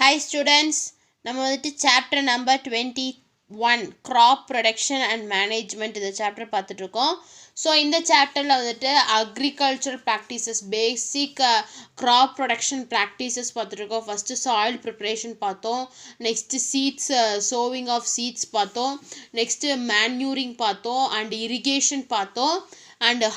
Hi students, நம்ம வந்துட்டு chapter number 21 crop production and management இந்த chapter பார்த்துட்டு இருக்கோம். ஸோ இந்த சாப்டரில் வந்துட்டு agriculture practices basic crop production practices பார்த்துட்ருக்கோம். ஃபஸ்ட்டு சாயில் ப்ரிப்ரேஷன் பார்த்தோம், next seeds sowing of seeds பார்த்தோம், நெக்ஸ்ட்டு மேன்யூரிங் பார்த்தோம், அண்ட் இரிகேஷன் பார்த்தோம், அண்டு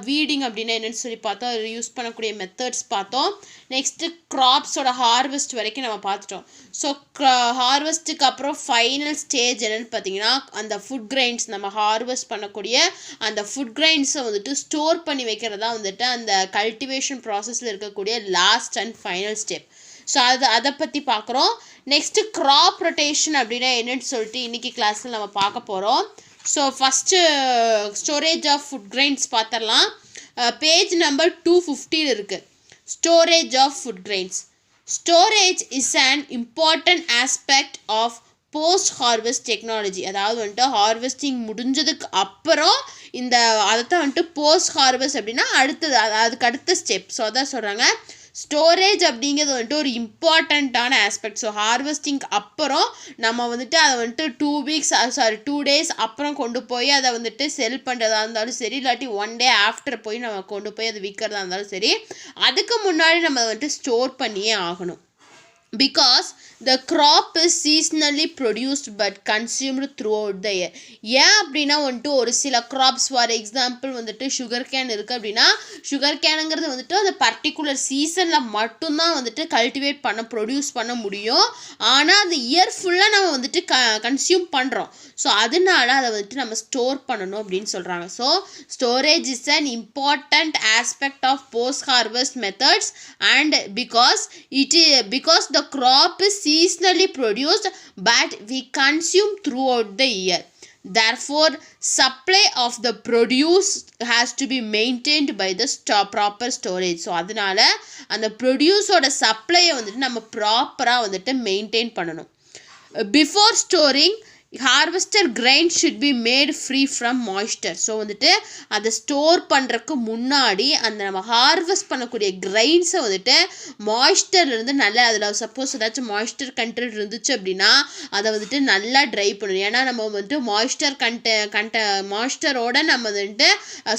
வீடிங் அப்படின்னா என்னென்னு சொல்லி பார்த்தோம், அது யூஸ் பண்ணக்கூடிய மெத்தட்ஸ் பார்த்தோம். நெக்ஸ்ட்டு க்ராப்ஸோட ஹார்வெஸ்ட் வரைக்கும் நம்ம பார்த்துட்டோம். ஸோ ஹார்வெஸ்ட்டுக்கு அப்புறம் ஃபைனல் ஸ்டேஜ் என்னென்னு பார்த்தீங்கன்னா அந்த ஃபுட் கிரைன்ஸ், நம்ம ஹார்வெஸ்ட் பண்ணக்கூடிய அந்த ஃபுட் கிரைன்ஸை வந்துட்டு ஸ்டோர் பண்ணி வைக்கிறதா வந்துட்டு அந்த கல்டிவேஷன் ப்ராசஸில் இருக்கக்கூடிய last and final step. So அதை பற்றி பார்க்குறோம். நெக்ஸ்ட்டு க்ராப் ரொட்டேஷன் அப்படின்னா என்னென்னு சொல்லிட்டு இன்றைக்கி கிளாஸில் நம்ம பார்க்க போகிறோம். So first storage of food grains பார்த்துடலாம். பேஜ் நம்பர் 250 இருக்குது. Storage of food grains. Storage is an important aspect of post harvest technology. அதாவது வந்துட்டு ஹார்வெஸ்டிங் முடிஞ்சதுக்கு அப்புறம் இந்த அதைத்தான் வந்துட்டு போஸ்ட் ஹார்வெஸ்ட் அப்படின்னா அடுத்தது, அதுக்கு அடுத்த ஸ்டெப். ஸோ அதான் சொல்கிறாங்க ஸ்டோரேஜ் அப்படிங்கிறது வந்துட்டு ஒரு இம்பார்ட்டண்ட்டான ஆஸ்பெக்ட். ஸோ ஹார்வெஸ்டிங்க்கு அப்புறம் நம்ம வந்துட்டு அதை வந்துட்டு 2 days அப்புறம் கொண்டு போய் அதை வந்துட்டு செல் பண்ணுறதா இருந்தாலும் சரி, இல்லாட்டி 1 day ஆஃப்டர் போய் நம்ம கொண்டு போய் அதை விற்கிறதா இருந்தாலும் சரி, அதுக்கு முன்னாடி நம்ம வந்துட்டு ஸ்டோர் பண்ணியே ஆகணும். Because the crop is seasonally produced but consumed throughout the year. ஏன் அப்படின்னா வந்துட்டு ஒரு சில க்ராப்ஸ், ஃபார் எக்ஸாம்பிள் வந்துட்டு சுகர் கேன் இருக்குது அப்படின்னா சுகர் கேனுங்கிறது வந்துட்டு அந்த பர்டிகுலர் சீசனில் மட்டும்தான் வந்துட்டு கல்டிவேட் பண்ண ப்ரொடியூஸ் பண்ண முடியும். ஆனால் அது இயர் ஃபுல்லாக நம்ம வந்துட்டு கன்சியூம் பண்ணுறோம். ஸோ அதனால அதை வந்துட்டு நம்ம ஸ்டோர் பண்ணணும் அப்படின்னு சொல்கிறாங்க. So storage is an important aspect of post harvest methods and because the crop is seasonally produced but we consume throughout the year. Therefore, supply of the produce has to be maintained by the proper storage. So அதனால அந்த ப்ரொடியூஸோட சப்ளையை வந்துட்டு நம்ம ப்ராப்பராக வந்துட்டு maintain பண்ணணும். Before storing harvester grain should be made free from moisture. So வந்துட்டு அதை store பண்ணுறதுக்கு முன்னாடி அந்த நம்ம ஹார்வெஸ்ட் பண்ணக்கூடிய கிரைன்ஸை வந்துட்டு மாய்ஸ்டர்லேருந்து நல்லா, அதில் சப்போஸ் ஏதாச்சும் மாய்ஸ்டர் கண்டென்ட் இருந்துச்சு அப்படின்னா அதை வந்துட்டு நல்லா ட்ரை பண்ணணும். ஏன்னா நம்ம வந்துட்டு மாய்ஸ்டரோட நம்ம வந்துட்டு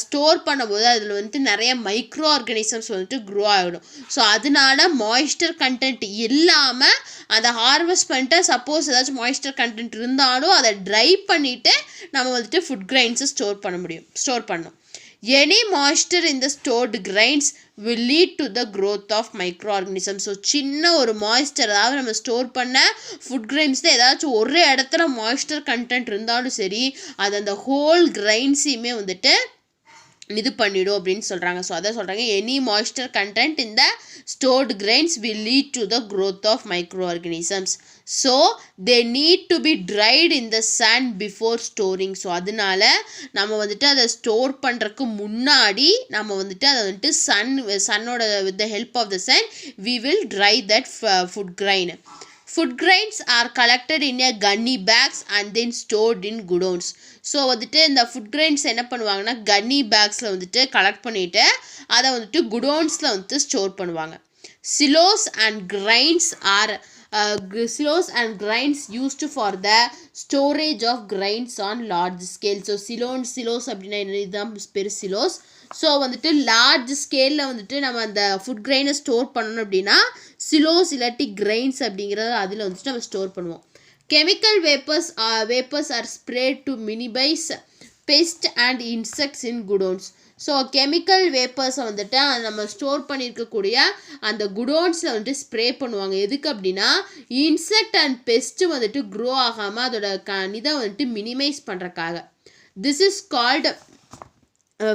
ஸ்டோர் பண்ணும்போது அதில் வந்துட்டு நிறைய மைக்ரோ ஆர்கானிசம்ஸ் வந்துட்டு க்ரோ ஆகிடும். ஸோ அதனால மாய்ஸ்டர் கண்டென்ட் இல்லாமல் அதை ஹார்வெஸ்ட் பண்ணிட்டு சப்போஸ் ஏதாச்சும் மாய்ஸ்டர் கண்டென்ட் இருந்தாலும் அதை ட்ரை பண்ணிவிட்டு நம்ம வந்துட்டு ஃபுட் கிரைன்ஸை ஸ்டோர் பண்ணணும். Any moisture in the stored grains will lead to the growth of microorganisms. So சின்ன ஒரு மாய்ஸ்டர், அதாவது நம்ம ஸ்டோர் பண்ண ஃபுட் கிரைன்ஸில் ஏதாச்சும் ஒரு இடத்துல மாய்ஸ்டர் கண்டென்ட் இருந்தாலும் சரி, அது அந்த ஹோல் கிரைன்ஸையுமே வந்துட்டு இது பண்ணிடும் அப்படின்னு சொல்கிறாங்க. ஸோ அதை சொல்கிறாங்க any moisture content in the stored grains will lead to the growth of microorganisms. So they need to be dried in the sun before storing. So அதனால நம்ம வந்துட்டு அதை ஸ்டோர் பண்ணுறதுக்கு முன்னாடி நம்ம வந்துட்டு அதை வந்துட்டு சன்னோட with the help of the sun we will dry that food grain. Food grains are collected in a gunny bags and then stored in godowns. So வந்துட்டு இந்த ஃபுட் கிரைன்ஸ் என்ன பண்ணுவாங்கன்னா கன்னி பேக்ஸில் வந்துட்டு கலெக்ட் பண்ணிவிட்டு அதை வந்துட்டு குடோன்ஸில் வந்துட்டு ஸ்டோர் பண்ணுவாங்க. silos and grains used for the storage of grains on large scale. So silos அப்படின்னா இதுதான் பெரு silos. ஸோ வந்துட்டு லார்ஜ் ஸ்கேலில் வந்துட்டு நம்ம அந்த ஃபுட் கிரைனை ஸ்டோர் பண்ணணும் அப்படின்னா சிலோஸ் இல்லாட்டி கிரைன்ஸ் அப்படிங்கிறத அதில் வந்துட்டு நம்ம ஸ்டோர் பண்ணுவோம். Chemical vapours are spread to minimise pest and insects in godowns. So chemical வேப்பர்ஸை வந்துட்டு நம்ம ஸ்டோர் பண்ணியிருக்கக்கூடிய அந்த குடோன்ஸில் வந்துட்டு ஸ்ப்ரே பண்ணுவாங்க. எதுக்கு அப்படின்னா இன்செக்ட் அண்ட் பெஸ்ட்டு வந்துட்டு க்ரோ ஆகாமல் அதோட இதை வந்துட்டு மினிமைஸ் பண்ணுறக்காக. This is called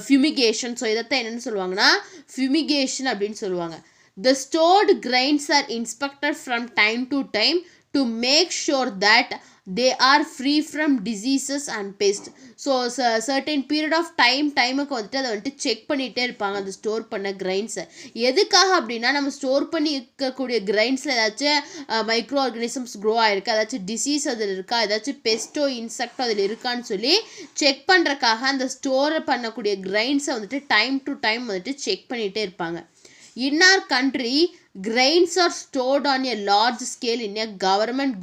fumigation. So இதைத்தான் என்னென்னு சொல்லுவாங்கன்னா fumigation அப்படின்னு சொல்லுவாங்க. The stored grains are inspected from time to time to make sure that they are free from diseases and pests. So certain period of டைமுக்கு வந்துட்டு அதை வந்துட்டு செக் பண்ணிகிட்டே இருப்பாங்க அந்த ஸ்டோர் பண்ண கிரைன்ஸை. எதுக்காக அப்படின்னா நம்ம ஸ்டோர் பண்ணி இருக்கக்கூடிய கிரைன்ஸில் ஏதாச்சும் மைக்ரோ ஆர்கானிசம்ஸ் க்ரோ ஆகிருக்கு, ஏதாச்சும் டிசீஸ் அதில் இருக்கா, ஏதாச்சும் பெஸ்ட்டோ இன்செக்டோ அதில் இருக்கான்னு சொல்லி செக் பண்ணுறக்காக அந்த ஸ்டோர் பண்ணக்கூடிய கிரைன்ஸை வந்துட்டு டைம் டு டைம் வந்துட்டு செக் பண்ணிகிட்டே இருப்பாங்க. In our country, grains are stored on a large scale in a government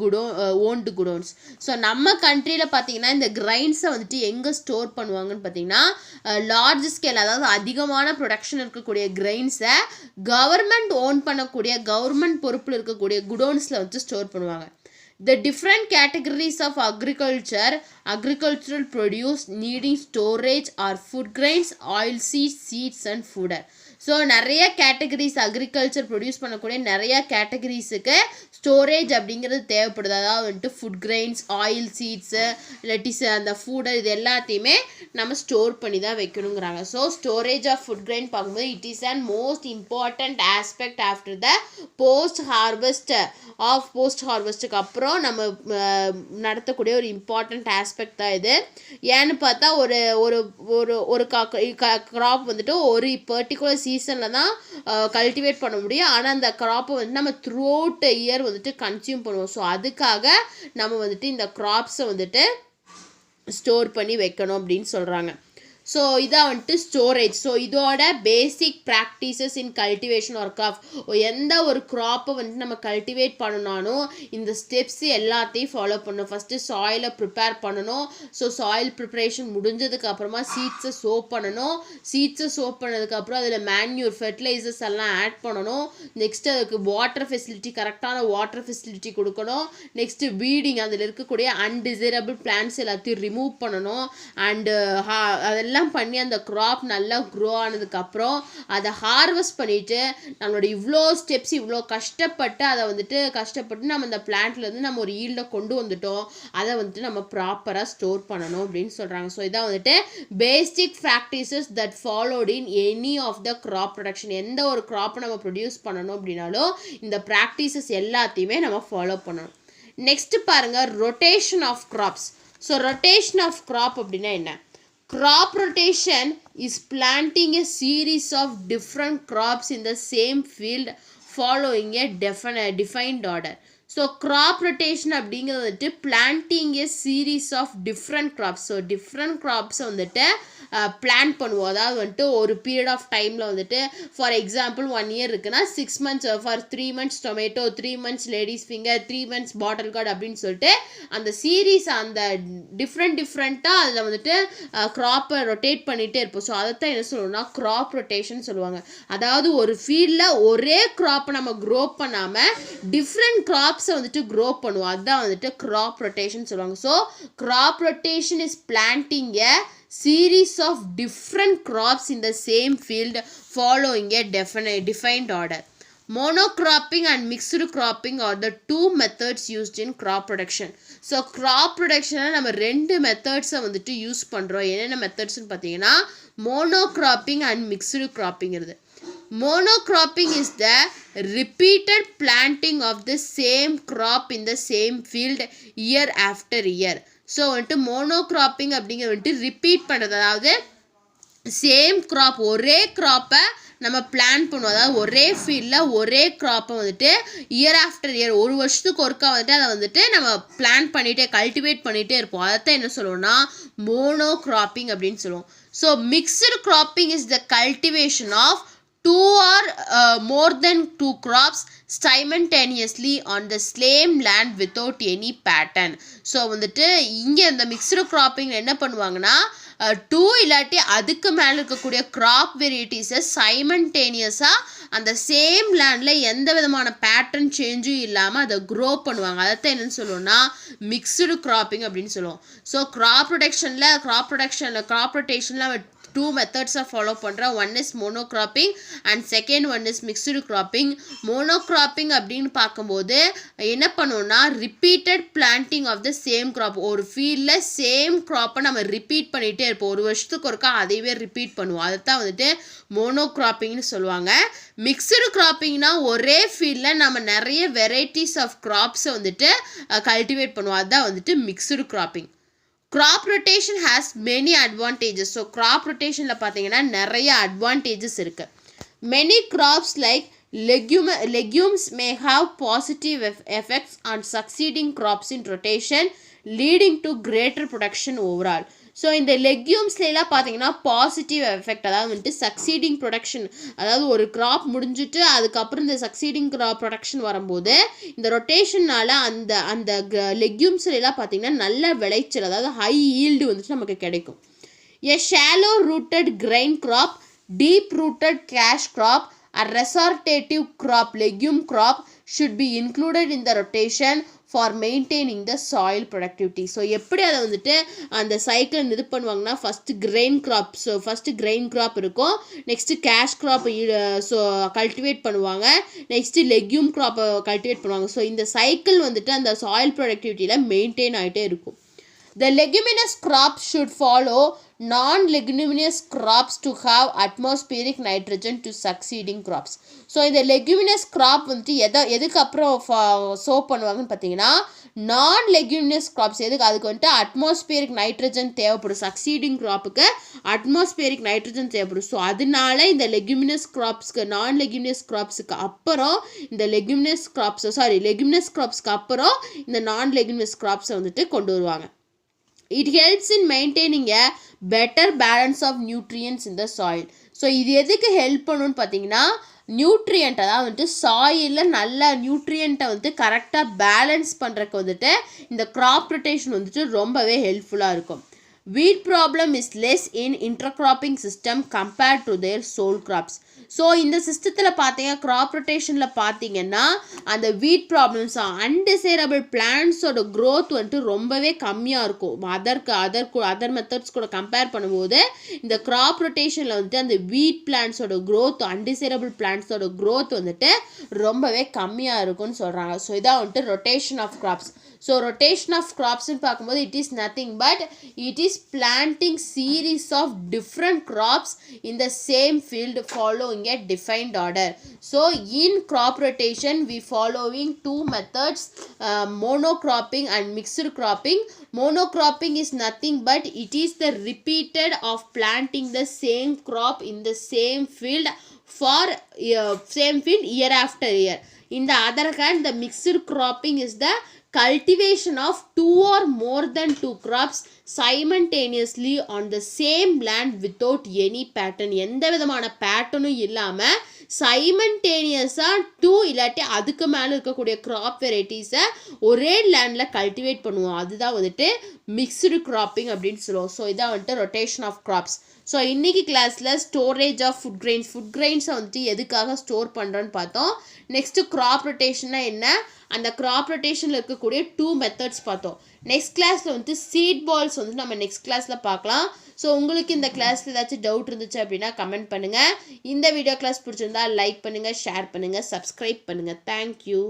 owned godowns. So நம்ம கண்ட்ரியில் பார்த்தீங்கன்னா இந்த கிரைன்ஸை வந்துட்டு எங்கே ஸ்டோர் பண்ணுவாங்கன்னு பார்த்தீங்கன்னா லார்ஜ் ஸ்கேல், அதாவது அதிகமான ப்ரொடக்ஷன் இருக்கக்கூடிய கிரைன்ஸை கவர்மெண்ட் ஓன் பண்ணக்கூடிய கவர்மெண்ட் பொறுப்பில் இருக்கக்கூடிய குடோன்ஸில் வந்துட்டு ஸ்டோர் பண்ணுவாங்க. The different categories of agricultural produce needing storage are food grains, oilseeds, seeds and fodder. So நிறைய கேட்டகரிஸ் அக்ரிகல்ச்சர் ப்ரொடியூஸ் பண்ணக்கூடிய நிறையா கேட்டகரிஸுக்கு ஸ்டோரேஜ் அப்படிங்கிறது தேவைப்படுது. அதாவது வந்துட்டு ஃபுட் கிரெயின்ஸ், ஆயில் சீட்ஸு, இல்லாட்டி அந்த ஃபுடர், இது எல்லாத்தையுமே நம்ம ஸ்டோர் பண்ணி தான் வைக்கணுங்கிறாங்க. So storage of food grain பார்க்கும்போது it is and most important aspect after the post ஹார்வெஸ்ட்டுக்கு அப்புறம் நம்ம நடத்தக்கூடிய ஒரு இம்பார்ட்டண்ட் ஆஸ்பெக்ட் தான் இது. ஏன்னு பார்த்தா ஒரு ஒரு ஒரு க்ராப் வந்துட்டு ஒரு பர்டிகுலர் சீசனில் தான் கல்டிவேட் பண்ண முடியும். ஆனால் அந்த க்ராப்பை வந்து நம்ம த்ரூ அவுட் இயர் வந்துட்டு கன்சியூம் பண்ணுவோம். ஸோ அதுக்காக நம்ம வந்துட்டு இந்த க்ராப்ஸை வந்துட்டு ஸ்டோர் பண்ணி வைக்கணும் அப்படின்னு சொல்கிறாங்க. ஸோ இதான் வந்துட்டு ஸ்டோரேஜ். ஸோ இதோட basic practices in cultivation work of எந்த ஒரு க்ராப்பை வந்துட்டு நம்ம கல்டிவேட் பண்ணனாலும் இந்த ஸ்டெப்ஸ் எல்லாத்தையும் ஃபாலோ பண்ணணும். ஃபஸ்ட்டு சாயிலை ப்ரிப்பேர் பண்ணணும். ஸோ சாயில் ப்ரிப்பரேஷன் முடிஞ்சதுக்கு அப்புறமா சீட்ஸை சோப் பண்ணணும். சீட்ஸை சோப் பண்ணதுக்கப்புறம் அதில் மேன்யூர், ஃபெர்டிலைசர்ஸ் எல்லாம் ஆட் பண்ணணும். நெக்ஸ்ட்டு அதுக்கு வாட்டர் ஃபெசிலிட்டி, கரெக்டான வாட்டர் ஃபெசிலிட்டி கொடுக்கணும். நெக்ஸ்ட்டு வீடிங், அதில் இருக்கக்கூடிய அன்டிசைரபிள் பிளான்ட்ஸ் எல்லாத்தையும் ரிமூவ் பண்ணணும். அண்டு அதெல்லாம் பண்ணி அந்த க்ராப் நல்லா க்ரோ ஆனதுக்கப்புறம் அதை ஹார்வெஸ்ட் பண்ணிவிட்டு நம்மளோட இவ்வளோ ஸ்டெப்ஸ், இவ்வளோ கஷ்டப்பட்டு அதை வந்துட்டு நம்ம அந்த பிளான்ட்லேருந்து நம்ம ஒரு ஈல்டை கொண்டு வந்துட்டோம், அதை வந்துட்டு நம்ம ப்ராப்பராக ஸ்டோர் பண்ணணும் அப்படின்னு சொல்கிறாங்க. ஸோ இதான் வந்துட்டு basic practices that followed in any of the crop production. எந்த ஒரு க்ராப்பை நம்ம ப்ரொடியூஸ் பண்ணணும் அப்படின்னாலும் இந்த ப்ராக்டிசஸ் எல்லாத்தையுமே நம்ம ஃபாலோ பண்ணணும். நெக்ஸ்ட் பாருங்கள், rotation of crops. So rotation of crop அப்படின்னா என்ன? Crop rotation is planting a series of different crops in the same field following a defined order. So crop rotation அப்படிங்கிறது வந்துட்டு planting a series of different crops. So different க்ராப்ஸை வந்துட்டு plan பண்ணுவோம். அதாவது வந்துட்டு ஒரு பீரியட் ஆஃப் டைமில் வந்துட்டு ஃபார் எக்ஸாம்பிள் 1 இயர் இருக்குன்னா 6 months for 3 months tomato, 3 months ladies finger, 3 months bottle card அப்படின்னு சொல்லிட்டு அந்த சீரீஸ் அந்த டிஃப்ரெண்ட்டாக அதில் வந்துட்டு க்ராப்பை ரொட்டேட் பண்ணிகிட்டே இருப்போம். ஸோ அதைத்தான் என்ன சொல்லுவோம்னா க்ராப் ரொட்டேஷன் சொல்லுவாங்க. அதாவது ஒரு ஃபீல்டில் ஒரே க்ராப்பை நம்ம க்ரோ பண்ணாமல் டிஃப்ரெண்ட் க்ராப்ஸை வந்துட்டு க்ரோ பண்ணுவோம். அதுதான் வந்துட்டு க்ராப் ரொட்டேஷன் சொல்லுவாங்க. So crop rotation is planting a series of different crops in the same field following a defined order. Monocropping and mixed cropping are the two methods used in crop production. So crop ப்ரொடக்ஷனில் நம்ம 2 மெத்தட்ஸை வந்துட்டு use பண்ணுறோம். என்னென்ன மெத்தட்ஸ்னு பார்த்தீங்கன்னா monocropping and mixed க்ராப்பிங்கிறது. Monocropping is the repeated planting of the same crop in the same field year after year. So வந்துட்டு மோனோக்ராப்பிங் அப்படிங்கிற வந்துட்டு ரிப்பீட் பண்ணுறது. அதாவது சேம் க்ராப், ஒரே க்ராப்பை நம்ம பிளான் பண்ணுவோம். அதாவது ஒரே ஃபீல்டில் ஒரே க்ராப்பை வந்துட்டு இயர் ஆஃப்டர் இயர், ஒரு வருஷத்துக்கு ஒருக்கா வந்துட்டு அதை வந்துட்டு நம்ம பிளான் பண்ணிகிட்டே கல்டிவேட் பண்ணிகிட்டே இருப்போம். அதைத்தான் என்ன சொல்லுவோம்னா மோனோக்ராப்பிங் அப்படின்னு சொல்லுவோம். So mixed cropping is the cultivation of 2 or more than 2 crops simultaneously on the same land without any pattern. So வந்துட்டு இங்கே இந்த மிக்ஸ்டு க்ராப்பிங் என்ன பண்ணுவாங்கன்னா 2 இல்லாட்டி அதுக்கு மேலே இருக்கக்கூடிய க்ராப் வெரைட்டிஸை சைமல்டேனியஸாக அந்த சேம் லேண்டில் எந்த விதமான பேட்டர்ன் சேஞ்சும் இல்லாமல் அதை க்ரோ பண்ணுவாங்க. அதைத்தான் என்னென்னு சொல்லுவோம்னா மிக்ஸ்டு க்ராப்பிங் அப்படின்னு சொல்லுவோம். ஸோ க்ராப் ரொட்டேஷனில் 2 methods are follow பண்ணுறோம். One is monocropping and second one is mixed cropping. Monocropping அப்படின்னு பார்க்கும்போது என்ன பண்ணுவோம்னா repeated planting of the same crop. ஒரு ஃபீல்டில் சேம் க்ராப்பை நம்ம ரிப்பீட் பண்ணிகிட்டே இருப்போம். ஒரு வருஷத்துக்கு ஒருக்கா அதையவே ரிப்பீட் பண்ணுவோம். அதை தான் வந்துட்டு மோனோக்ராப்பிங்னு சொல்லுவாங்க. மிக்ஸ்டு க்ராப்பிங்னா ஒரே ஃபீல்டில் நம்ம நிறைய வெரைட்டிஸ் ஆஃப் க்ராப்ஸை வந்துட்டு கல்டிவேட் பண்ணுவோம். அதுதான் வந்துட்டு mixed cropping. Crop rotation has many advantages. So crop rotationல பார்த்தீங்கன்னா நிறைய advantages இருக்குது. Many crops like legumes may have positive effects on succeeding crops in rotation, leading to greater production overall. So இந்த லெக்யூம்ஸ்லாம் பார்த்தீங்கன்னா positive effect, அதாவது வந்துட்டு succeeding production, அதாவது ஒரு graph முடிஞ்சுட்டு அதுக்கப்புறம் இந்த சக்சீடிங் ப்ரொடக்ஷன் வரும்போது இந்த ரொட்டேஷனால் அந்த அந்த லெக்யூம்ஸ்லாம் பார்த்தீங்கன்னா நல்ல விளைச்சல், அதாவது ஹை ஈல்டு வந்துட்டு நமக்கு கிடைக்கும். A shallow rooted grain crop, deep rooted cash crop, a resortative crop, legume crop should be included in the rotation for maintaining the soil productivity. So எப்படி அதை வந்துட்டு அந்த சைக்கிள் இது பண்ணுவாங்கன்னா first grain crop, so first grain crop இருக்கும், next cash crop so cultivate பண்ணுவாங்க, next legume கிராப்பை cultivate பண்ணுவாங்க. ஸோ இந்த சைக்கிள் வந்துட்டு அந்த சாயில் ப்ரொடக்டிவிட்டியில் மெயின்டைன் ஆகிட்டே இருக்கும். The leguminous crops should follow non-leguminous crops to have atmospheric nitrogen to succeeding crops. So இந்த leguminous crop வந்துட்டு எதுக்கு அப்புறம் சோ பண்ணுவாங்கன்னு பார்த்தீங்கன்னா நான் லெக்யூமினஸ் கிராப்ஸ் அதுக்கு வந்துட்டு அட்மாஸ்பியரிக் நைட்ரஜன் தேவைப்படும், சக்சீடிங் கிராப்புக்கு அட்மாஸ்பியரிக் நைட்ரஜன் தேவைப்படும். ஸோ அதனால இந்த லெக்யூமினஸ் கிராப்ஸ்க்கு நான் லெக்யூமினஸ் கிராப்ஸுக்கு அப்புறம் இந்த லெக்யூமினஸ் கிராப்ஸ்க்கு அப்புறம் இந்த நான் லெக்யூமினஸ் கிராப்ஸை வந்துட்டு கொண்டு வருவாங்க. It helps in maintaining a better balance of nutrients in the soil. So இது எதுக்கு ஹெல்ப் பண்ணுன்னு பார்த்தீங்கன்னா நியூட்ரியன்ட், அதாவது வந்துட்டு சாயிலில் நல்ல நியூட்ரியண்ட்டை வந்துட்டு கரெக்டாக பேலன்ஸ் பண்ணுறக்கு வந்துட்டு இந்த கிராப் ரொட்டேஷன் வந்துட்டு ரொம்பவே ஹெல்ப்ஃபுல்லாக இருக்கும். Wheat problem is less in intercropping system compared to their sole crops. So இந்த சிஸ்டத்தில் பார்த்தீங்க கிராப் ரொட்டேஷனில் பார்த்தீங்கன்னா அந்த வீட் ப்ராப்ளம்ஸ் அன்டிசைரபிள் பிளான்ஸோட க்ரோத் வந்துட்டு ரொம்பவே கம்மியாக இருக்கும். அதர் மெத்தட்ஸ் கூட கம்பேர் பண்ணும்போது இந்த கிராப் ரொட்டேஷனில் வந்துட்டு அந்த வீட் பிளான்ஸோட க்ரோத், அன்டிசைரபிள் பிளான்ஸோட க்ரோத் வந்துட்டு ரொம்பவே கம்மியாக இருக்கும்னு சொல்கிறாங்க. ஸோ இதான் வந்துட்டு rotation of crops. So rotation of கிராப்ஸ்ன்னு பார்க்கும்போது it is nothing but it is planting series of different crops in the same field following a defined order. So in crop rotation we following two methods, monocropping and mixed cropping. Monocropping is nothing but it is the repeated of planting the same crop in the same field for same field year after year. In the other hand, the mixed cropping is the cultivation of two or more than two crops simultaneously on the same land without any pattern. எந்த விதமான பேட்டர்னும் இல்லாமல் சைமல்டேனியஸாக two இல்லாட்டி அதுக்கு மேலே இருக்கக்கூடிய graph வெரைட்டிஸை ஒரே லேண்டில் cultivate பண்ணுவோம். அதுதான் வந்துட்டு மிக்ஸ்டு கிராப்பிங் அப்படின்னு சொல்லுவோம். ஸோ இதான் வந்துட்டு ரொட்டேஷன் ஆஃப் கிராப்ஸ். ஸோ இன்றைக்கி கிளாஸில் ஸ்டோரேஜ் ஆஃப் ஃபுட் கிரெயின்ஸை வந்துட்டு எதுக்காக ஸ்டோர் பண்ணுறோன்னு பார்த்தோம். நெக்ஸ்ட்டு கிராப் ரொட்டேஷன்னா என்ன, அந்த கிராப் ரொட்டேஷனில் இருக்கக்கூடிய டூ மெத்தட்ஸ் பார்த்தோம். நெக்ஸ்ட் கிளாஸில் வந்துட்டு சீட் பால்ஸ் வந்து நம்ம நெக்ஸ்ட் கிளாஸில் பார்க்கலாம். ஸோ உங்களுக்கு இந்த கிளாஸில் ஏதாச்சும் டவுட் இருந்துச்சு அப்படின்னா கமெண்ட் பண்ணுங்கள். இந்த வீடியோ கிளாஸ் பிடிச்சிருந்தா லைக் பண்ணுங்கள், ஷேர் பண்ணுங்கள், சப்ஸ்கிரைப் பண்ணுங்கள். தேங்க்யூ.